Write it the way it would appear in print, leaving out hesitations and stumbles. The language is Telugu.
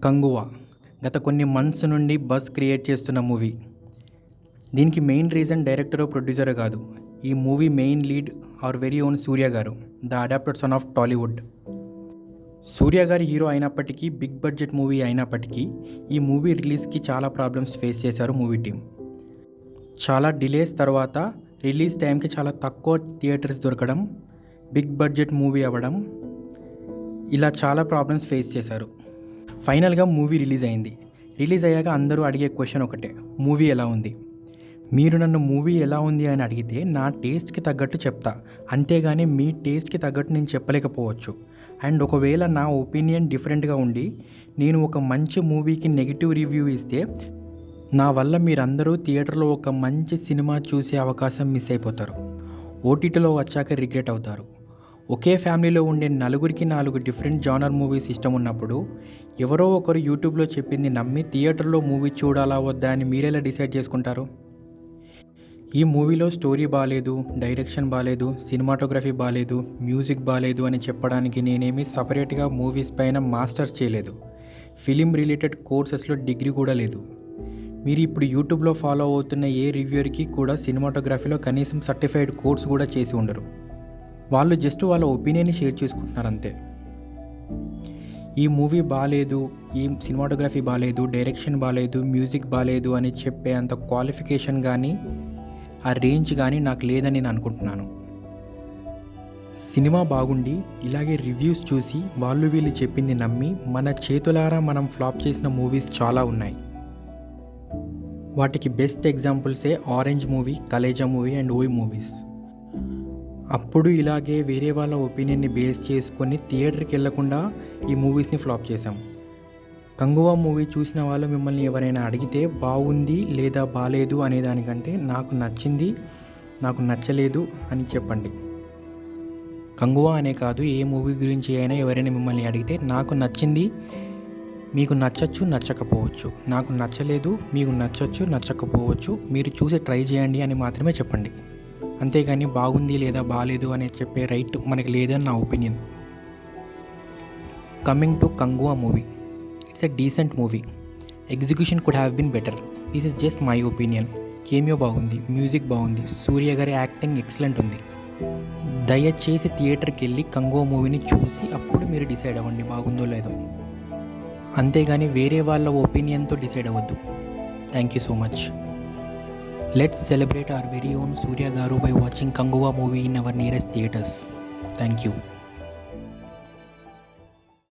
కంగువ గత కొన్ని మంత్స్ నుండి బజ్ క్రియేట్ చేస్తున్న మూవీ. దీనికి మెయిన్ రీజన్ డైరెక్టర్ ప్రొడ్యూసర్ కాదు, ఈ movie main lead our very own Suriya garu, the adopted son of Tollywood. Suriya గారి హీరో అయినప్పటికీ, బిగ్ బడ్జెట్ మూవీ అయినప్పటికీ ఈ మూవీ రిలీజ్కి చాలా ప్రాబ్లమ్స్ ఫేస్ చేశారు మూవీ టీం. చాలా డిలేస్ తర్వాత రిలీజ్ టైంకి చాలా తక్కువ థియేటర్స్ దొరకడం, బిగ్ బడ్జెట్ మూవీ అవ్వడం, ఇలా చాలా ప్రాబ్లమ్స్ ఫేస్ చేశారు. ఫైనల్గా మూవీ రిలీజ్ అయింది. రిలీజ్ అయ్యాక అందరూ అడిగే క్వశ్చన్ ఒకటే, మూవీ ఎలా ఉంది? మీరు నన్ను మూవీ ఎలా ఉంది అని అడిగితే నా టేస్ట్కి తగ్గట్టు చెప్తా, అంతేగాని మీ టేస్ట్కి తగ్గట్టు నేను చెప్పలేకపోవచ్చు. అండ్ ఒకవేళ నా ఒపీనియన్ డిఫరెంట్గా ఉండి నేను ఒక మంచి మూవీకి నెగిటివ్ రివ్యూ ఇస్తే నా వల్ల మీరందరూ థియేటర్లో ఒక మంచి సినిమా చూసే అవకాశం మిస్ అయిపోతారు. ఓటీటీలో వచ్చాక రిగ్రెట్ అవుతారు. ఒకే ఫ్యామిలీలో ఉండే నలుగురికి 4 డిఫరెంట్ జానర్ మూవీస్ ఇష్టం ఉన్నప్పుడు ఎవరో ఒకరు యూట్యూబ్లో చెప్పింది నమ్మి థియేటర్లో మూవీ చూడాలా వద్దా అని మీరెలా డిసైడ్ చేసుకుంటారు? ఈ మూవీలో స్టోరీ బాగాలేదు, డైరెక్షన్ బాగాలేదు, సినిమాటోగ్రఫీ బాగాలేదు, మ్యూజిక్ బాగాలేదు అని చెప్పడానికి నేనేమి సపరేట్గా మూవీస్ పైన మాస్టర్స్ చేయలేదు. ఫిలిం రిలేటెడ్ కోర్సెస్లో డిగ్రీ కూడా లేదు. మీరు ఇప్పుడు యూట్యూబ్లో ఫాలో అవుతున్న ఏ రివ్యూర్కి కూడా సినిమాటోగ్రఫీలో కనీసం సర్టిఫైడ్ కోర్స్ కూడా చేసి ఉండరు. వాళ్ళు జస్ట్ వాళ్ళ ఒపీనియన్ని షేర్ చేసుకుంటున్నారు అంతే. ఈ మూవీ బాగాలేదు, ఈ సినిమాటోగ్రఫీ బాగాలేదు, డైరెక్షన్ బాగాలేదు, మ్యూజిక్ బాగాలేదు అని చెప్పే అంత క్వాలిఫికేషన్ కానీ ఆ రేంజ్ కానీ నాకు లేదని నేను అనుకుంటున్నాను. సినిమా బాగుండి ఇలాగే రివ్యూస్ చూసి వాళ్ళు వీళ్ళు చెప్పింది నమ్మి మన చేతులారా మనం ఫ్లాప్ చేసిన మూవీస్ చాలా ఉన్నాయి. వాటికి బెస్ట్ ఎగ్జాంపుల్సే Orange movie, Khaleja movie and Oy movies. అప్పుడు ఇలాగే వేరే వాళ్ళ ఒపీనియన్ని బేస్ చేసుకొని థియేటర్కి వెళ్లకుండా ఈ మూవీస్ని ఫ్లాప్ చేశాం. కంగువా మూవీ చూసిన వాళ్ళు మిమ్మల్ని ఎవరైనా అడిగితే బాగుంది లేదా బాలేదు అనేదానికంటే నాకు నచ్చింది, నాకు నచ్చలేదు అని చెప్పండి. కంగువా అనే కాదు, ఏ మూవీ గురించి అయినా ఎవరైనా మిమ్మల్ని అడిగితే నాకు నచ్చింది, మీకు నచ్చచ్చు నచ్చకపోవచ్చు, నాకు నచ్చలేదు, మీకు నచ్చచ్చు నచ్చకపోవచ్చు, మీరు చూసి ట్రై చేయండి అని మాత్రమే చెప్పండి. అంతేగాని బాగుంది లేదా బాగాలేదు అని చెప్పే రైట్ మనకి లేదని నా opinion. Coming to Kanguva movie, it's a decent movie. Execution could have been better. This is just my opinion. Cameo బాగుంది, మ్యూజిక్ బాగుంది, సూర్య గారి యాక్టింగ్ ఎక్సలెంట్ ఉంది. దయచేసి థియేటర్కి వెళ్ళి కంగువా మూవీని చూసి అప్పుడు మీరు డిసైడ్ అవ్వండి బాగుందో లేదో, అంతేగాని వేరే వాళ్ళ ఒపీనియన్తో డిసైడ్ అవ్వద్దు. Thank you so much. Let's celebrate our very own Surya Garu by watching Kanguva movie in our nearest theatres. Thank you.